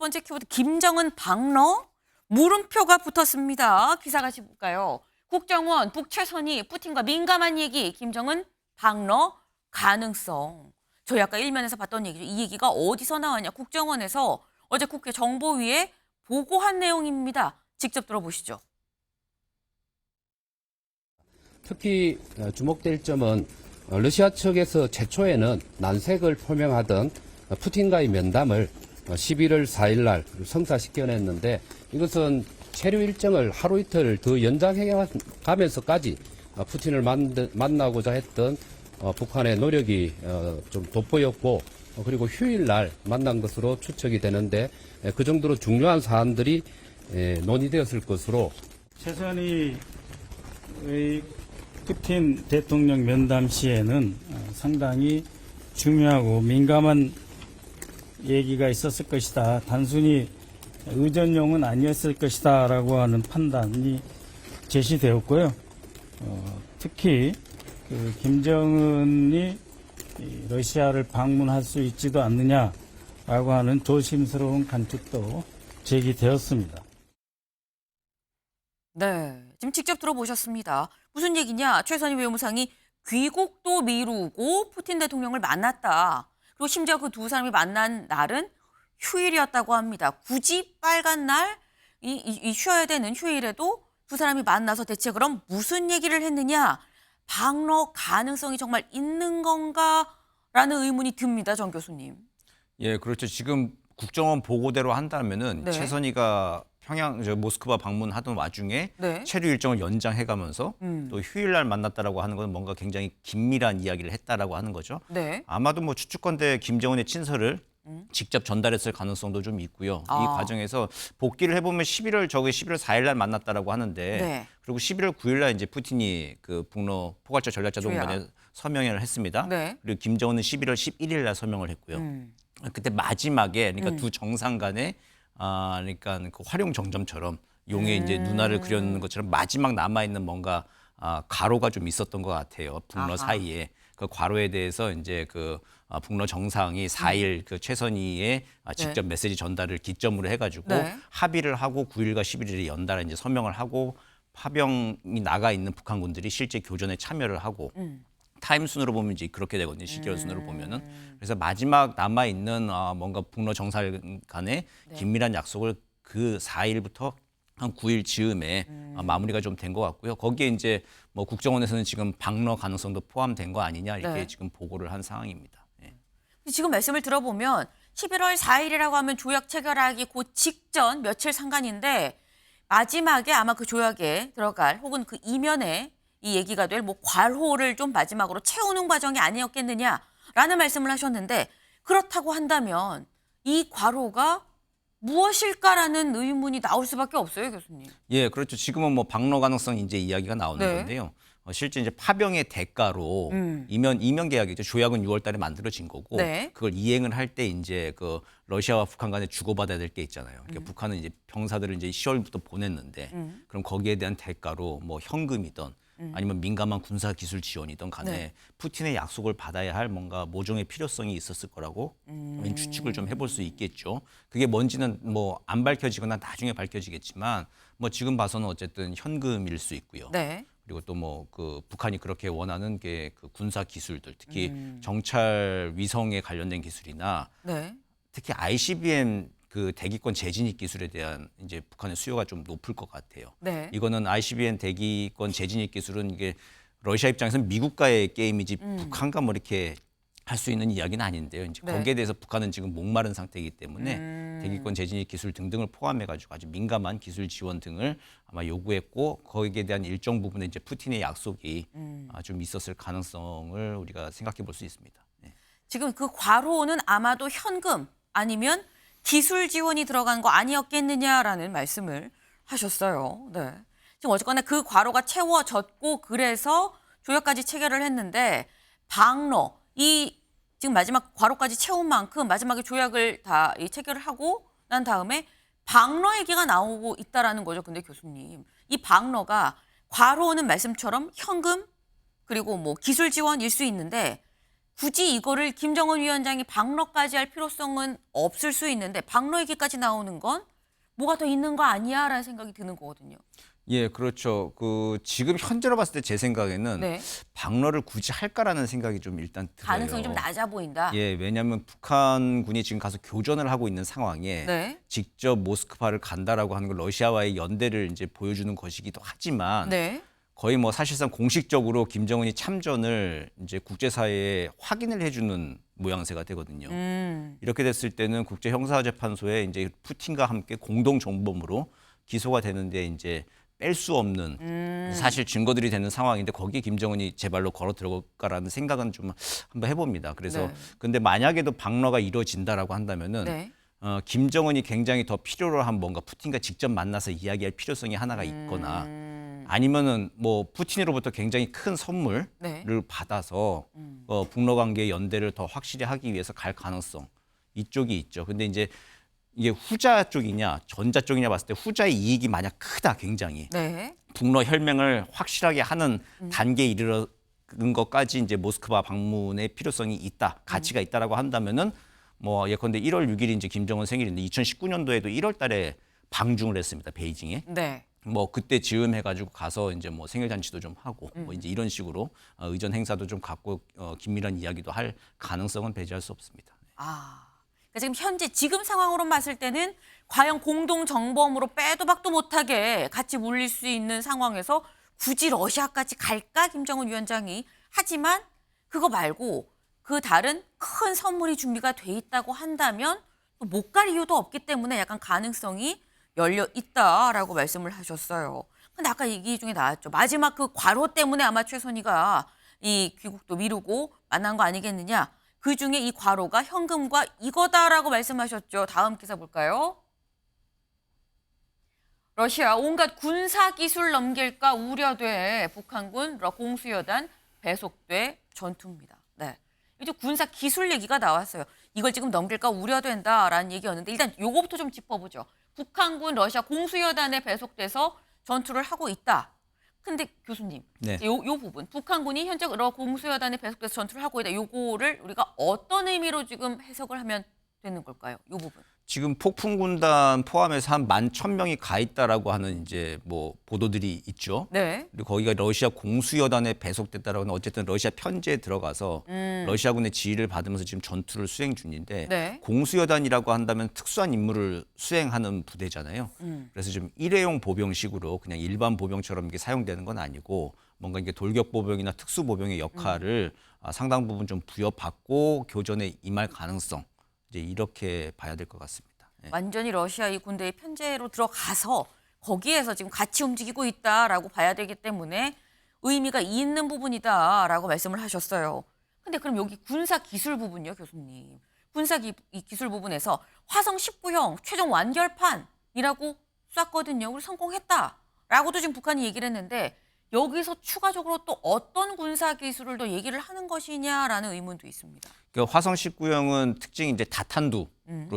번째 키워드 김정은 방러 물음표가 붙었습니다. 기사 같이 볼까요? 국정원 북최선이 푸틴과 민감한 얘기 김정은 방러 가능성. 저희 아까 일면에서 봤던 얘기죠. 이 얘기가 어디서 나왔냐. 국정원에서 어제 국회 정보위에 보고한 내용입니다. 직접 들어보시죠. 특히 주목될 점은 러시아 측에서 최초에는 난색을 표명하던 푸틴과의 면담을 11월 4일 날 성사시켜냈는데 이것은 체류 일정을 하루 이틀 더 연장해 가면서까지 푸틴을 만나고자 했던 북한의 노력이 좀 돋보였고 그리고 휴일 날 만난 것으로 추측이 되는데 그 정도로 중요한 사안들이 논의되었을 것으로 최선희 푸틴 대통령 면담 시에는 상당히 중요하고 민감한 얘기가 있었을 것이다. 단순히 의전용은 아니었을 것이다 라고 하는 판단이 제시되었고요. 특히 김정은이 러시아를 방문할 수 있지도 않느냐라고 하는 조심스러운 관측도 제기되었습니다. 네, 지금 직접 들어보셨습니다. 무슨 얘기냐? 최선희 외무상이 귀국도 미루고 푸틴 대통령을 만났다. 그리고 심지어 그 두 사람이 만난 날은 휴일이었다고 합니다. 굳이 빨간 날, 이 쉬어야 되는 휴일에도 두 사람이 만나서 대체 그럼 무슨 얘기를 했느냐? 방러 가능성이 정말 있는 건가라는 의문이 듭니다, 정 교수님. 예, 그렇죠. 지금 국정원 보고대로 한다면은 네. 최선희가 모스크바 방문하던 와중에 네. 체류 일정을 연장해가면서 또 휴일날 만났다라고 하는 건 뭔가 굉장히 긴밀한 이야기를 했다라고 하는 거죠. 네. 아마도 뭐 추측컨대 김정은의 친서를 직접 전달했을 가능성도 좀 있고요. 이 과정에서 복귀를 해보면 11월 4일 날 만났다라고 하는데 네. 그리고 11월 9일 날 이제 푸틴이 그 북러 포괄적 전략자 동반에 서명을 했습니다. 네. 그리고 김정은은 11월 11일 날 서명을 했고요. 그때 마지막에 그러니까 두 정상 간에 그러니까 그 활용 정점처럼 용의 이제 눈알을 그려놓는 것처럼 마지막 남아 있는 뭔가 과로가 좀 있었던 것 같아요. 북러 사이에 그 과로에 대해서 이제 그 북러 정상이 4일 그 최선희의 직접 메시지 전달을 기점으로 해가지고 네. 합의를 하고 9일과 11일에 연달아 이제 서명을 하고 파병이 나가 있는 북한군들이 실제 교전에 참여를 하고. 타임 순으로 보면 이제 그렇게 되거든요. 시계열 순으로 보면은. 그래서 마지막 남아 있는 뭔가 북러 정상 간의 긴밀한 약속을 그 4일부터 한 9일 즈음에 마무리가 좀 된 것 같고요. 거기에 이제 뭐 국정원에서는 지금 방러 가능성도 포함된 거 아니냐 이렇게 네. 지금 보고를 한 상황입니다. 예. 지금 말씀을 들어보면 11월 4일이라고 하면 조약 체결하기 그 직전 며칠 상간인데 마지막에 아마 그 조약에 들어갈 혹은 그 이면에 이 얘기가 될 뭐 괄호를 좀 마지막으로 채우는 과정이 아니었겠느냐라는 말씀을 하셨는데 그렇다고 한다면 이 괄호가 무엇일까라는 의문이 나올 수밖에 없어요, 교수님. 예, 그렇죠. 지금은 뭐 방러 가능성 이제 이야기가 나오는 네. 건데요. 실제 이제 파병의 대가로 이면 계약이죠. 조약은 6월달에 만들어진 거고 네. 그걸 이행을 할 때 이제 그 러시아와 북한 간에 주고받아야 될 게 있잖아요. 그러니까 북한은 이제 병사들을 이제 10월부터 보냈는데 그럼 거기에 대한 대가로 뭐 현금이든 아니면 민감한 군사 기술 지원이든 간에 네. 푸틴의 약속을 받아야 할 뭔가 모종의 필요성이 있었을 거라고 추측을 좀 해볼 수 있겠죠. 그게 뭔지는 뭐 안 밝혀지거나 나중에 밝혀지겠지만 뭐 지금 봐서는 어쨌든 현금일 수 있고요. 네. 그리고 또 뭐 그 북한이 그렇게 원하는 게 그 군사 기술들, 특히 정찰 위성에 관련된 기술이나 네. 특히 ICBM 그 대기권 재진입 기술에 대한 이제 북한의 수요가 좀 높을 것 같아요. 네. 이거는 ICBM 대기권 재진입 기술은 이게 러시아 입장에서는 미국과의 게임이지 북한과 뭐 이렇게 할 수 있는 이야기는 아닌데요. 이제 네. 거기에 대해서 북한은 지금 목마른 상태이기 때문에 대기권 재진입 기술 등등을 포함해가지고 아주 민감한 기술 지원 등을 아마 요구했고 거기에 대한 일정 부분에 이제 푸틴의 약속이 좀 있었을 가능성을 우리가 생각해 볼 수 있습니다. 네. 지금 그 괄호는 아마도 현금 아니면 기술 지원이 들어간 거 아니었겠느냐라는 말씀을 하셨어요. 네. 지금 어쨌거나 그 괄호가 채워졌고 그래서 조약까지 체결을 했는데 방러 이 지금 마지막 괄호까지 채운 만큼 마지막에 조약을 다 체결을 하고 난 다음에 방러 얘기가 나오고 있다라는 거죠. 근데 교수님 이 방러가 괄호는 말씀처럼 현금 그리고 뭐 기술 지원일 수 있는데 굳이 이거를 김정은 위원장이 방러까지 할 필요성은 없을 수 있는데 방러 얘기까지 나오는 건 뭐가 더 있는 거 아니야라는 생각이 드는 거거든요. 예, 그렇죠. 지금 현재로 봤을 때 제 생각에는 네. 방러를 굳이 할까라는 생각이 좀 일단 들어요. 가능성이 좀 낮아 보인다. 예, 왜냐하면 북한군이 지금 가서 교전을 하고 있는 상황에 네. 직접 모스크바를 간다라고 하는 건 러시아와의 연대를 이제 보여주는 것이기도 하지만 네. 거의 뭐 사실상 공식적으로 김정은이 참전을 이제 국제사회에 확인을 해주는 모양새가 되거든요. 이렇게 됐을 때는 국제형사재판소에 이제 푸틴과 함께 공동 정범으로 기소가 되는데 이제 뺄 수 없는 사실 증거들이 되는 상황인데 거기에 김정은이 제 발로 걸어 들어갈까라는 생각은 좀 한번 해봅니다. 그래서 네. 근데 만약에도 방러가 이루어진다라고 한다면은 네. 김정은이 굉장히 더 필요로 한 뭔가 푸틴과 직접 만나서 이야기할 필요성이 하나가 있거나 아니면은 뭐 푸틴으로부터 굉장히 큰 선물을 네. 받아서 북러 관계 연대를 더 확실히 하기 위해서 갈 가능성 이쪽이 있죠. 근데 이제 이게 후자 쪽이냐 전자 쪽이냐 봤을 때 후자의 이익이 만약 크다 굉장히 네. 북러 혈맹을 확실하게 하는 단계에 이르는 것까지 이제 모스크바 방문의 필요성이 있다, 가치가 있다라고 한다면은 뭐 예컨대 1월 6일이 이제 김정은 생일인데 2019년도에도 1월 달에 방중을 했습니다. 베이징에. 네. 뭐 그때 즈음해가지고 가서 이제 뭐 생일 잔치도 좀 하고 뭐 이제 이런 식으로 의전 행사도 좀 갖고 긴밀한 이야기도 할 가능성은 배제할 수 없습니다. 아. 그러니까 지금 현재 지금 상황으로 봤을 때는 과연 공동 정범으로 빼도 박도 못하게 같이 몰릴 수 있는 상황에서 굳이 러시아까지 갈까 김정은 위원장이 하지만 그거 말고 그 다른 큰 선물이 준비가 돼 있다고 한다면 또 못 갈 이유도 없기 때문에 약간 가능성이 열려 있다라고 말씀을 하셨어요. 근데 아까 얘기 중에 나왔죠. 마지막 그 과로 때문에 아마 최선희가 이 귀국도 미루고 만난 거 아니겠느냐. 그중에 이 과로가 현금과 이거다라고 말씀하셨죠. 다음 기사 볼까요? 러시아 온갖 군사기술 넘길까 우려돼 북한군 공수여단 배속돼 전투입니다. 네, 이제 군사기술 얘기가 나왔어요. 이걸 지금 넘길까 우려된다라는 얘기였는데 일단 요거부터 좀 짚어보죠. 북한군 러시아 공수여단에 배속돼서 전투를 하고 있다. 근데 교수님, 네. 요 부분 북한군이 현재 공수여단에 배속돼서 전투를 하고 있다. 요거를 우리가 어떤 의미로 지금 해석을 하면 되는 걸까요? 요 부분. 지금 폭풍군단 포함해서 한 11,000명이 가 있다라고 하는 이제 뭐 보도들이 있죠. 네. 그리고 거기가 러시아 공수여단에 배속됐다라고 하는 어쨌든 러시아 편제에 들어가서 러시아군의 지휘를 받으면서 지금 전투를 수행 중인데 네. 공수여단이라고 한다면 특수한 임무를 수행하는 부대잖아요. 그래서 좀 일회용 보병식으로 그냥 일반 보병처럼 이게 사용되는 건 아니고 뭔가 이게 돌격 보병이나 특수 보병의 역할을 상당 부분 좀 부여받고 교전에 임할 가능성. 이제 이렇게 봐야 될 것 같습니다. 예. 완전히 러시아 이 군대의 편제로 들어가서 거기에서 지금 같이 움직이고 있다라고 봐야 되기 때문에 의미가 있는 부분이다라고 말씀을 하셨어요. 근데 그럼 여기 군사 기술 부분요, 교수님. 이 기술 부분에서 화성 19형 최종 완결판이라고 쐈거든요. 우리 성공했다라고도 지금 북한이 얘기를 했는데 여기서 추가적으로 또 어떤 군사 기술을 더 얘기를 하는 것이냐라는 의문도 있습니다. 그 화성 19형은 특징이 이제 다탄두로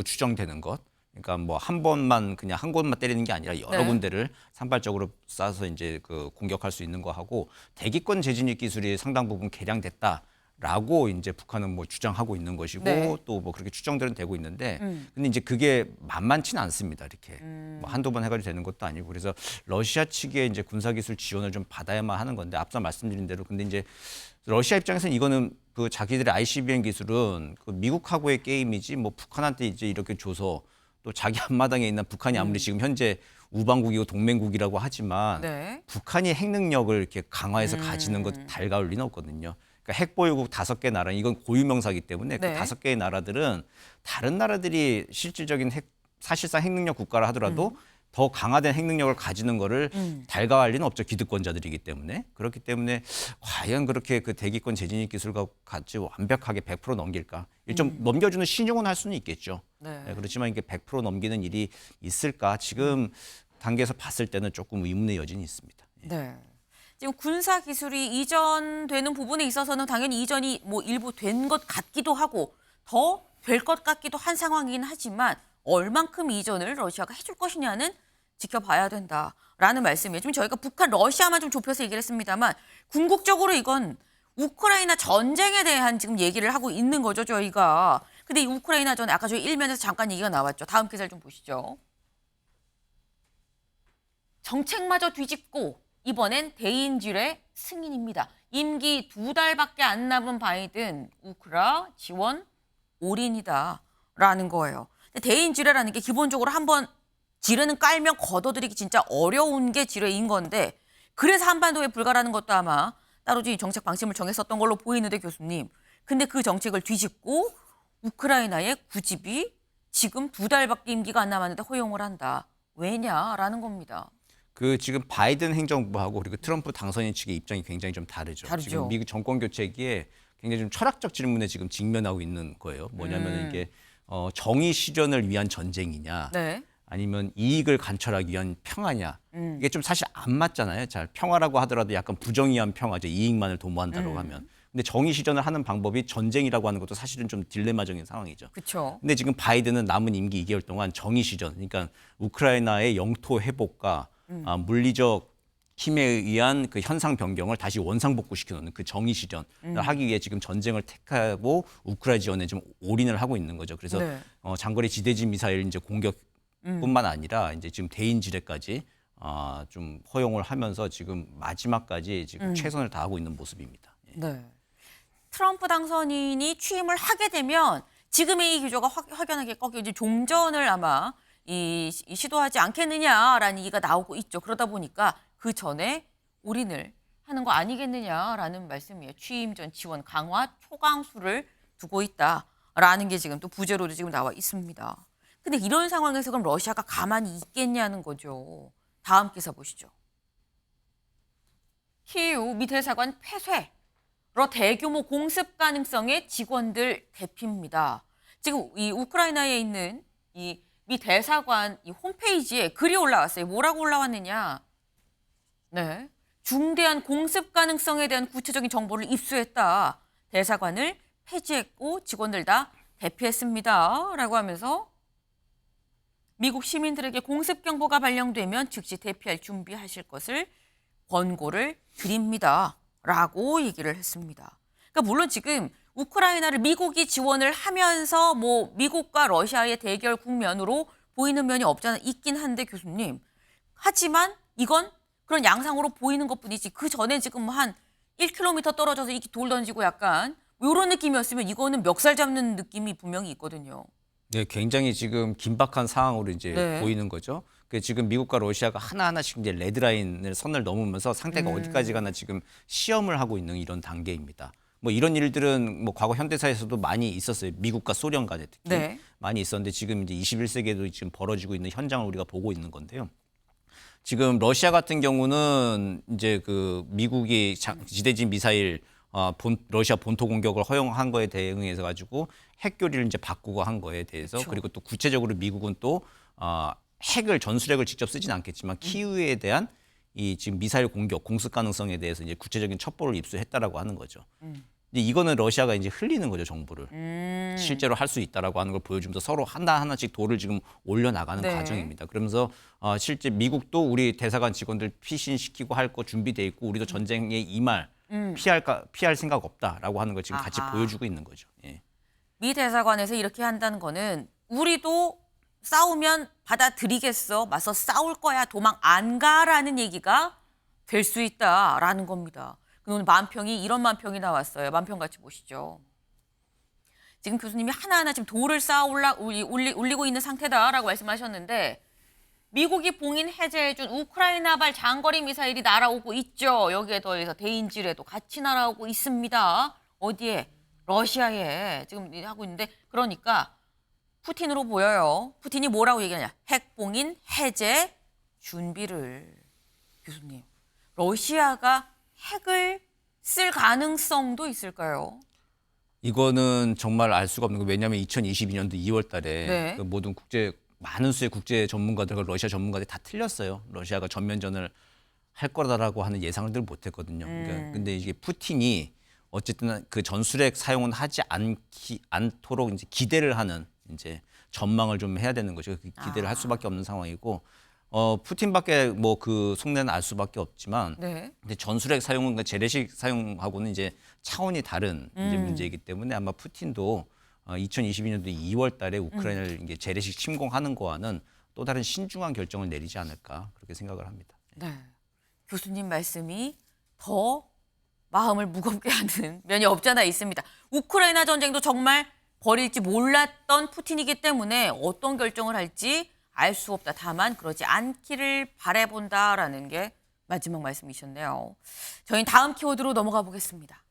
추정되는 것. 그러니까 뭐 한 번만 그냥 한 곳만 때리는 게 아니라 여러 네. 군데를 산발적으로 쏴서 이제 그 공격할 수 있는 거 하고 대기권 재진입 기술이 상당 부분 개량됐다라고 이제 북한은 뭐 주장하고 있는 것이고 네. 또 뭐 그렇게 추정들은 되고 있는데 근데 이제 그게 만만치는 않습니다. 이렇게 뭐 한두 번 해가지고 되는 것도 아니고 그래서 러시아 측의 이제 군사기술 지원을 좀 받아야만 하는 건데 앞서 말씀드린 대로 근데 이제 러시아 입장에서는 이거는 그 자기들의 ICBM 기술은 그 미국하고의 게임이지 뭐 북한한테 이제 이렇게 줘서 또 자기 앞마당에 있는 북한이 아무리 지금 현재 우방국이고 동맹국이라고 하지만 네. 북한이 핵 능력을 이렇게 강화해서 가지는 것 달가울 리는 없거든요. 그러니까 핵 보유국 5개 나라 이건 고유명사기 때문에 네. 그 5개의 나라들은 다른 나라들이 실질적인 사실상 핵 능력 국가라 하더라도 더 강화된 핵 능력을 가지는 거를 달가할 리는 없죠. 기득권자들이기 때문에. 그렇기 때문에 과연 그렇게 그 대기권 재진입 기술과 같이 완벽하게 100% 넘길까? 좀 넘겨주는 신용은 할 수는 있겠죠. 네. 네, 그렇지만 이게 100% 넘기는 일이 있을까? 지금 단계에서 봤을 때는 조금 의문의 여진이 있습니다. 네. 지금 군사 기술이 이전되는 부분에 있어서는 당연히 이전이 뭐 일부 된 것 같기도 하고 더 될 것 같기도 한 상황이긴 하지만 얼만큼 이전을 러시아가 해줄 것이냐는 지켜봐야 된다라는 말씀이에요. 지금 저희가 북한, 러시아만 좀 좁혀서 얘기를 했습니다만 궁극적으로 이건 우크라이나 전쟁에 대한 지금 얘기를 하고 있는 거죠, 저희가. 근데 이 우크라이나 전에 아까 저희 일면에서 잠깐 얘기가 나왔죠. 다음 기사를 좀 보시죠. 정책마저 뒤집고 이번엔 대인질의 승인입니다. 임기 2달밖에 안 남은 바이든 우크라 지원 올인이다라는 거예요. 근데 대인지뢰라는 게 기본적으로 한번 지뢰는 깔면 걷어들이기 진짜 어려운 게 지뢰인 건데 그래서 한반도에 불가라는 것도 아마 따로 정책 방침을 정했었던 걸로 보이는데 교수님. 근데 그 정책을 뒤집고 우크라이나의 구집이 지금 2달밖에 임기가 안 남았는데 허용을 한다. 왜냐라는 겁니다. 그 지금 바이든 행정부하고 그리고 트럼프 당선인 측의 입장이 굉장히 좀 다르죠. 다르죠. 지금 미국 정권 교체기에 굉장히 좀 철학적 질문에 지금 직면하고 있는 거예요. 뭐냐면 이게 정의 실현을 위한 전쟁이냐, 네. 아니면 이익을 관철하기 위한 평화냐. 이게 좀 사실 안 맞잖아요. 잘 평화라고 하더라도 약간 부정의한 평화죠. 이익만을 도모한다고 하면. 근데 정의 실현을 하는 방법이 전쟁이라고 하는 것도 사실은 좀 딜레마적인 상황이죠. 그렇죠. 근데 지금 바이든은 남은 임기 2개월 동안 정의 실현, 그러니까 우크라이나의 영토 회복과 물리적 힘에 의한 그 현상 변경을 다시 원상복구시켜 놓는 그 정의 실현을 하기 위해 지금 전쟁을 택하고 우크라이나 지원에 좀 올인을 하고 있는 거죠. 그래서 네. 장거리 지대지 미사일 이제 공격뿐만 아니라 이제 지금 대인 지뢰까지 좀 허용을 하면서 지금 마지막까지 지금 최선을 다하고 있는 모습입니다. 예. 네. 트럼프 당선인이 취임을 하게 되면 지금의 이 규조가 확연하게 꺾여 이제 종전을 아마 이 시도하지 않겠느냐라는 얘기가 나오고 있죠. 그러다 보니까 그 전에 올인을 하는 거 아니겠느냐라는 말씀이에요. 취임 전 지원 강화 초강수를 두고 있다라는 게 지금 또 부제로도 지금 나와 있습니다. 근데 이런 상황에서 그럼 러시아가 가만히 있겠냐는 거죠. 다음 기사 보시죠. 키이우 미 대사관 폐쇄. 로 대규모 공습 가능성의 직원들 대피입니다. 지금 이 우크라이나에 있는 이 미 대사관 이 홈페이지에 글이 올라왔어요. 뭐라고 올라왔느냐? 네, 중대한 공습 가능성에 대한 구체적인 정보를 입수했다. 대사관을 폐지했고 직원들 다 대피했습니다.라고 하면서 미국 시민들에게 공습 경보가 발령되면 즉시 대피할 준비하실 것을 권고를 드립니다. 라고 얘기를 했습니다. 그러니까 물론 지금 우크라이나를 미국이 지원을 하면서 뭐 미국과 러시아의 대결 국면으로 보이는 면이 없잖아 있긴 한데 교수님. 하지만 이건 그런 양상으로 보이는 것뿐이지 그 전에 지금 한 1km 떨어져서 이렇게 돌 던지고 약간 이런 느낌이었으면 이거는 멱살 잡는 느낌이 분명히 있거든요. 네, 굉장히 지금 긴박한 상황으로 이제 네. 보이는 거죠. 그 지금 미국과 러시아가 하나하나씩 이제 레드라인을 선을 넘으면서 상태가 어디까지 가나 지금 시험을 하고 있는 이런 단계입니다. 뭐 이런 일들은 뭐 과거 현대사에서도 많이 있었어요. 미국과 소련 간에 특히 네. 많이 있었는데 지금 이제 21세기에도 지금 벌어지고 있는 현장을 우리가 보고 있는 건데요. 지금 러시아 같은 경우는 이제 그 미국이 지대지 미사일 러시아 본토 공격을 허용한 거에 대응해서 가지고 핵 교리를 이제 바꾸고 한 거에 대해서 그렇죠. 그리고 또 구체적으로 미국은 또 핵을 전술핵을 직접 쓰진 않겠지만 키우에 대한 이 지금 미사일 공격 공습 가능성에 대해서 이제 구체적인 첩보를 입수했다라고 하는 거죠. 근데 이거는 러시아가 이제 흘리는 거죠 정보를 실제로 할 수 있다라고 하는 걸 보여주면서 서로 하나하나씩 돌을 지금 올려 나가는 네. 과정입니다. 그러면서 실제 미국도 우리 대사관 직원들 피신시키고 할 거 준비돼 있고 우리도 전쟁에 임할 피할 생각 없다라고 하는 걸 지금 같이 아하. 보여주고 있는 거죠. 예. 미 대사관에서 이렇게 한다는 거는 우리도 싸우면 받아들이겠어. 맞서 싸울 거야. 도망 안 가라는 얘기가 될 수 있다라는 겁니다. 오늘 만평이 이런 만평이 나왔어요. 만평 같이 보시죠. 지금 교수님이 하나하나 지금 돌을 쌓아 올리고 있는 상태다라고 말씀하셨는데 미국이 봉인 해제해준 우크라이나발 장거리 미사일이 날아오고 있죠. 여기에 더해서 대인지뢰도 같이 날아오고 있습니다. 어디에? 러시아에 지금 하고 있는데 그러니까 푸틴으로 보여요. 푸틴이 뭐라고 얘기하냐. 핵봉인 해제 준비를. 교수님. 러시아가 핵을 쓸 가능성도 있을까요? 이거는 정말 알 수가 없는 거 왜냐하면 2022년도 2월 달에 네. 그 모든 많은 수의 국제 전문가들과 러시아 전문가들이 다 틀렸어요. 러시아가 전면전을 할 거다라고 하는 예상을 늘 못했거든요. 그러니까 근데 이게 푸틴이 어쨌든 그 전술핵 사용은 하지 않도록 이제 기대를 하는 이제 전망을 좀 해야 되는 거죠. 그 기대를 할 수밖에 없는 상황이고 푸틴밖에 뭐 그 속내는 알 수밖에 없지만 네. 근데 전술핵 사용과 재래식 사용하고는 이제 차원이 다른 이제 문제이기 때문에 아마 푸틴도 2022년도 2월 달에 우크라이나를 이제 재래식 침공하는 거와는 또 다른 신중한 결정을 내리지 않을까 그렇게 생각을 합니다. 네. 교수님 말씀이 더 마음을 무겁게 하는 면이 없잖아 있습니다. 우크라이나 전쟁도 정말 벌일지 몰랐던 푸틴이기 때문에 어떤 결정을 할지 알 수 없다. 다만 그러지 않기를 바라본다라는 게 마지막 말씀이셨네요. 저희는 다음 키워드로 넘어가 보겠습니다.